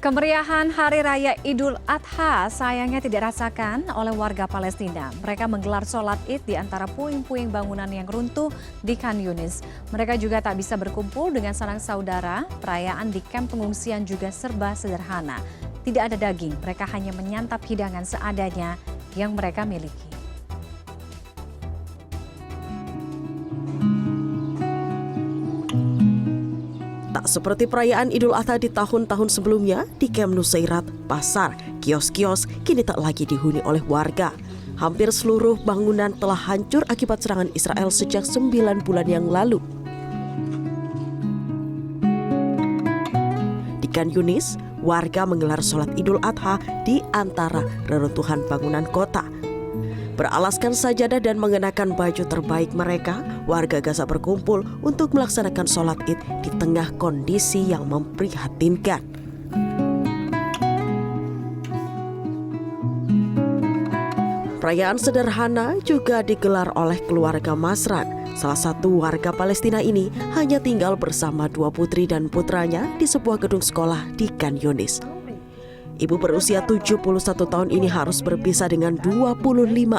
Kemeriahan Hari Raya Idul Adha sayangnya tidak dirasakan oleh warga Palestina. Mereka menggelar sholat Id di antara puing-puing bangunan yang runtuh di Khan Yunis. Mereka juga tak bisa berkumpul dengan sanak saudara. Perayaan di kamp pengungsian juga serba sederhana. Tidak ada daging, mereka hanya menyantap hidangan seadanya yang mereka miliki. Tak seperti perayaan Idul Adha di tahun-tahun sebelumnya, di Kamp Nusairat, pasar, kios-kios kini tak lagi dihuni oleh warga. Hampir seluruh bangunan telah hancur akibat serangan Israel sejak 9 bulan yang lalu. Di Khan Yunis, warga menggelar sholat Idul Adha di antara reruntuhan bangunan kota. Beralaskan sajadah dan mengenakan baju terbaik mereka, warga Gaza berkumpul untuk melaksanakan sholat Id di tengah kondisi yang memprihatinkan. Perayaan sederhana juga digelar oleh keluarga Masran. Salah satu warga Palestina ini hanya tinggal bersama dua putri dan putranya di sebuah gedung sekolah di Khan Yunis. Ibu berusia 71 tahun ini harus berpisah dengan 25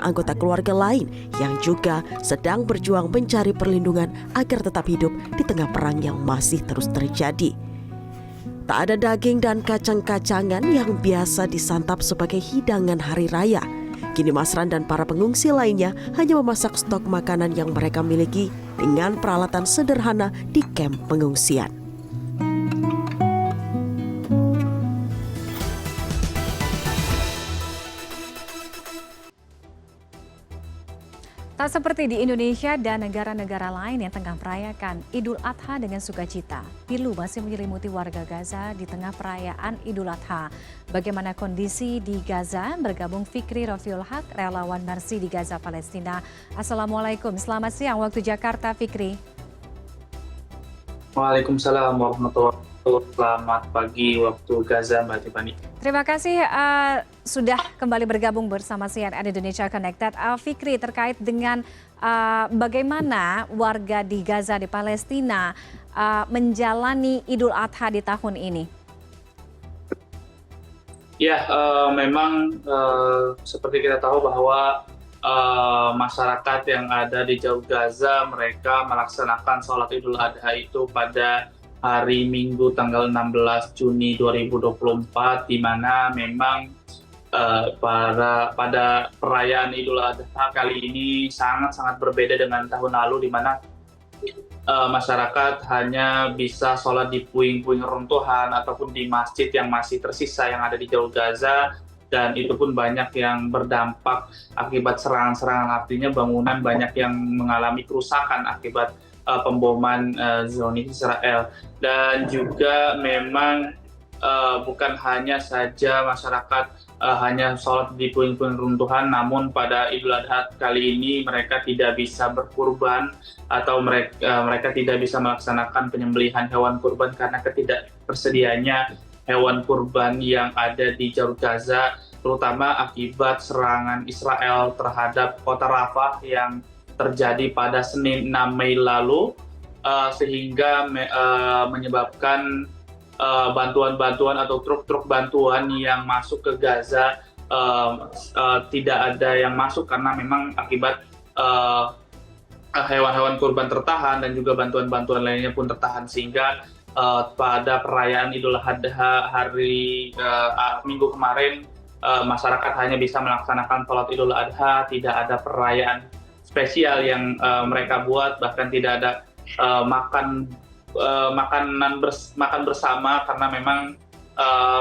anggota keluarga lain yang juga sedang berjuang mencari perlindungan agar tetap hidup di tengah perang yang masih terus terjadi. Tak ada daging dan kacang-kacangan yang biasa disantap sebagai hidangan hari raya. Kini Masran dan para pengungsi lainnya hanya memasak stok makanan yang mereka miliki dengan peralatan sederhana di kamp pengungsian. Tak seperti di Indonesia dan negara-negara lain yang tengah merayakan Idul Adha dengan sukacita. Pilu masih menyelimuti warga Gaza di tengah perayaan Idul Adha. Bagaimana kondisi di Gaza? Bergabung Fikri Rafiul Haq, relawan Mercy di Gaza, Palestina. Assalamualaikum, selamat siang waktu Jakarta, Fikri. Waalaikumsalam warahmatullahi wabarakatuh. Selamat pagi waktu Gaza, Mbak Tiffany. Terima kasih sudah kembali bergabung bersama CNN Indonesia Connected. Fikri, terkait dengan bagaimana warga di Gaza di Palestina menjalani Idul Adha di tahun ini. Ya, memang seperti kita tahu bahwa masyarakat yang ada di Jalur Gaza mereka melaksanakan sholat Idul Adha itu pada hari Minggu tanggal 16 Juni 2024, di mana memang pada perayaan Idul Adha kali ini sangat-sangat berbeda dengan tahun lalu, di mana masyarakat hanya bisa sholat di puing-puing runtuhan ataupun di masjid yang masih tersisa yang ada di Jalur Gaza, dan itu pun banyak yang berdampak akibat serangan-serangan, artinya bangunan banyak yang mengalami kerusakan akibat pemboman Zionis Israel. Dan juga memang bukan hanya saja masyarakat hanya sholat di puing-puing runtuhan, namun pada Idul Adha kali ini mereka tidak bisa berkurban atau mereka tidak bisa melaksanakan penyembelihan hewan kurban karena ketidaktersediaannya hewan kurban yang ada di Jalur Gaza, terutama akibat serangan Israel terhadap kota Rafah yang terjadi pada Senin 6 Mei lalu, sehingga menyebabkan bantuan-bantuan atau truk-truk bantuan yang masuk ke Gaza tidak ada yang masuk karena memang akibat hewan-hewan kurban tertahan dan juga bantuan-bantuan lainnya pun tertahan, sehingga pada perayaan Idul Adha hari Minggu kemarin masyarakat hanya bisa melaksanakan sholat Idul Adha, tidak ada perayaan spesial yang mereka buat, bahkan tidak ada makan bersama karena memang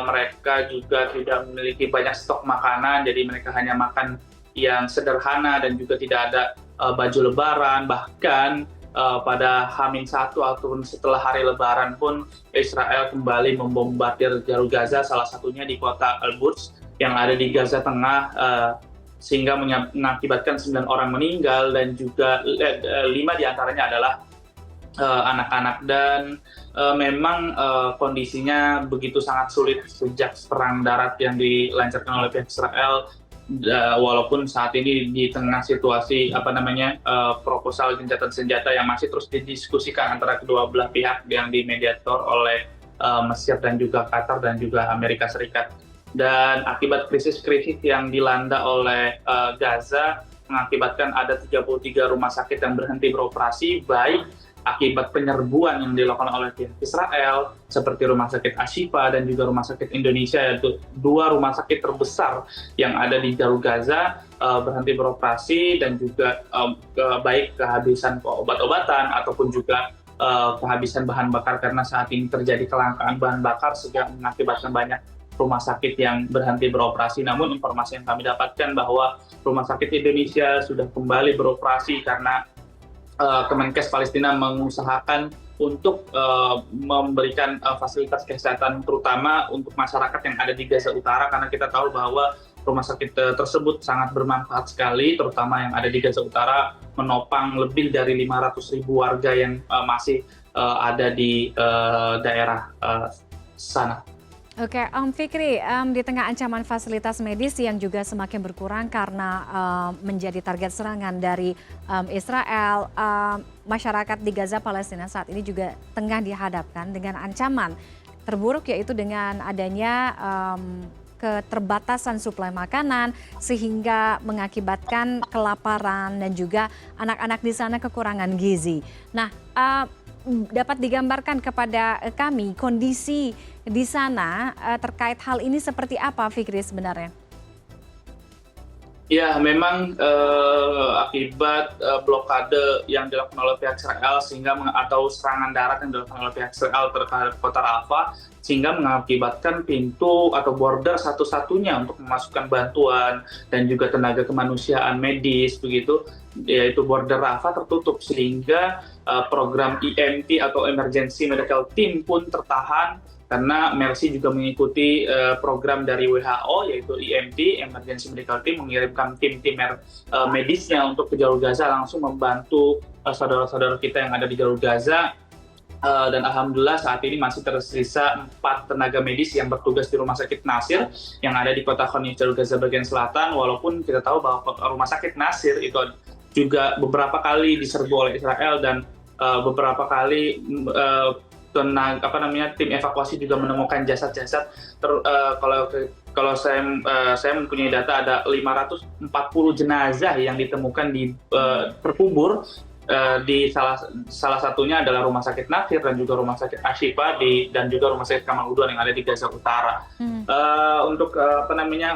mereka juga tidak memiliki banyak stok makanan, jadi mereka hanya makan yang sederhana dan juga tidak ada baju lebaran. Bahkan pada H-1 ataupun setelah hari lebaran pun Israel kembali membombardir Jalur Gaza, salah satunya di kota Al-Quds yang ada di Gaza Tengah, sehingga mengakibatkan 9 orang meninggal dan juga 5 diantaranya adalah anak-anak. Dan memang kondisinya begitu sangat sulit sejak perang darat yang dilancarkan oleh pihak Israel, walaupun saat ini di tengah situasi proposal gencatan senjata yang masih terus didiskusikan antara kedua belah pihak yang dimediator oleh Mesir dan juga Qatar dan juga Amerika Serikat. Dan akibat krisis-krisis yang dilanda oleh Gaza mengakibatkan ada 33 rumah sakit yang berhenti beroperasi, baik akibat penyerbuan yang dilakukan oleh pihak Israel seperti Rumah Sakit Ashifa dan juga Rumah Sakit Indonesia, yaitu dua rumah sakit terbesar yang ada di Jalur Gaza berhenti beroperasi, dan juga baik kehabisan obat-obatan ataupun juga kehabisan bahan bakar karena saat ini terjadi kelangkaan bahan bakar sehingga mengakibatkan banyak rumah sakit yang berhenti beroperasi. Namun informasi yang kami dapatkan bahwa Rumah Sakit Indonesia sudah kembali beroperasi karena Kemenkes Palestina mengusahakan untuk memberikan fasilitas kesehatan terutama untuk masyarakat yang ada di Gaza Utara, karena kita tahu bahwa rumah sakit tersebut sangat bermanfaat sekali, terutama yang ada di Gaza Utara, menopang lebih dari 500.000 warga yang masih ada di daerah sana. Oke, Fikri, di tengah ancaman fasilitas medis yang juga semakin berkurang karena menjadi target serangan dari Israel, masyarakat di Gaza Palestina saat ini juga tengah dihadapkan dengan ancaman terburuk, yaitu dengan adanya keterbatasan suplai makanan sehingga mengakibatkan kelaparan dan juga anak-anak di sana kekurangan gizi. Nah, dapat digambarkan kepada kami kondisi di sana terkait hal ini seperti apa, Fikri, sebenarnya? Ya, memang akibat blokade yang dilakukan oleh pihak Israel atau serangan darat yang dilakukan oleh pihak Israel terhadap kota Rafah, sehingga mengakibatkan pintu atau border satu-satunya untuk memasukkan bantuan dan juga tenaga kemanusiaan medis begitu, yaitu border Rafah tertutup, sehingga program EMT atau Emergency Medical Team pun tertahan karena Mercy juga mengikuti program dari WHO yaitu EMT, Emergency Medical Team, mengirimkan tim-tim medisnya untuk ke Jalur Gaza langsung membantu saudara-saudara kita yang ada di Jalur Gaza. Dan alhamdulillah saat ini masih tersisa 4 tenaga medis yang bertugas di Rumah Sakit Nasir yang ada di kota Khan Yunis, Jalur Gaza bagian selatan, walaupun kita tahu bahwa Rumah Sakit Nasir itu juga beberapa kali diserbu oleh Israel dan beberapa kali tim evakuasi juga menemukan jasad-jasad. Kalau saya mempunyai data ada 540 jenazah yang ditemukan terkubur di salah satunya adalah Rumah Sakit Nasir dan juga Rumah Sakit Ashifa dan juga Rumah Sakit Kamal Udwan yang ada di Gaza Utara. Untuk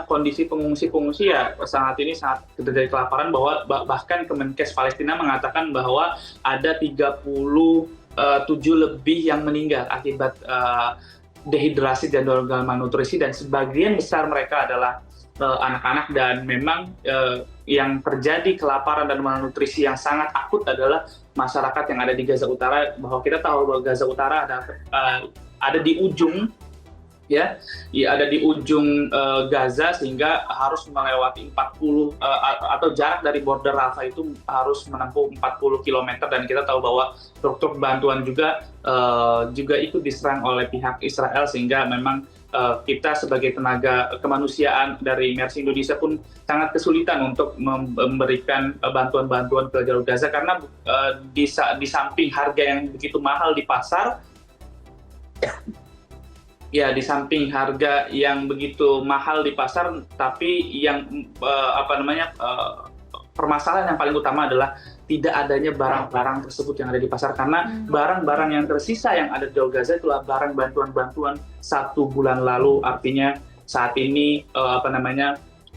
kondisi pengungsi ya saat ini sangat terjadi kelaparan, bahkan Kemenkes Palestina mengatakan bahwa ada 37 lebih yang meninggal akibat dehidrasi dan gagal malnutrisi, dan sebagian besar mereka adalah anak-anak. Dan memang yang terjadi kelaparan dan malnutrisi yang sangat akut adalah masyarakat yang ada di Gaza Utara, bahwa kita tahu bahwa Gaza Utara ada di ujung ada di ujung Gaza, sehingga harus melewati 40 atau jarak dari border Rafah itu harus menempuh 40 km, dan kita tahu bahwa truk-truk bantuan juga ikut diserang oleh pihak Israel, sehingga memang kita sebagai tenaga kemanusiaan dari Mercy Indonesia pun sangat kesulitan untuk memberikan bantuan-bantuan ke Jalur Gaza, karena di samping harga yang begitu mahal di pasar, di samping harga yang begitu mahal di pasar, tapi yang permasalahan yang paling utama adalah tidak adanya barang-barang tersebut yang ada di pasar, karena barang-barang yang tersisa yang ada di Jalur Gaza itulah barang bantuan-bantuan 1 bulan lalu. Artinya saat ini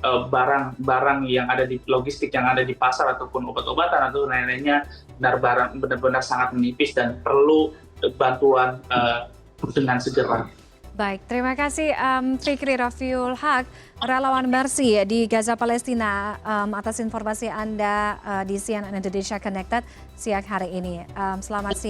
barang-barang yang ada di logistik yang ada di pasar ataupun obat-obatan atau lain-lainnya benar-benar sangat menipis dan perlu bantuan dengan segera. Baik, terima kasih Fikri Rafiul Haq, relawan Mercy di Gaza Palestina, atas informasi Anda di CNN Indonesia Connected siang hari ini. Selamat siang.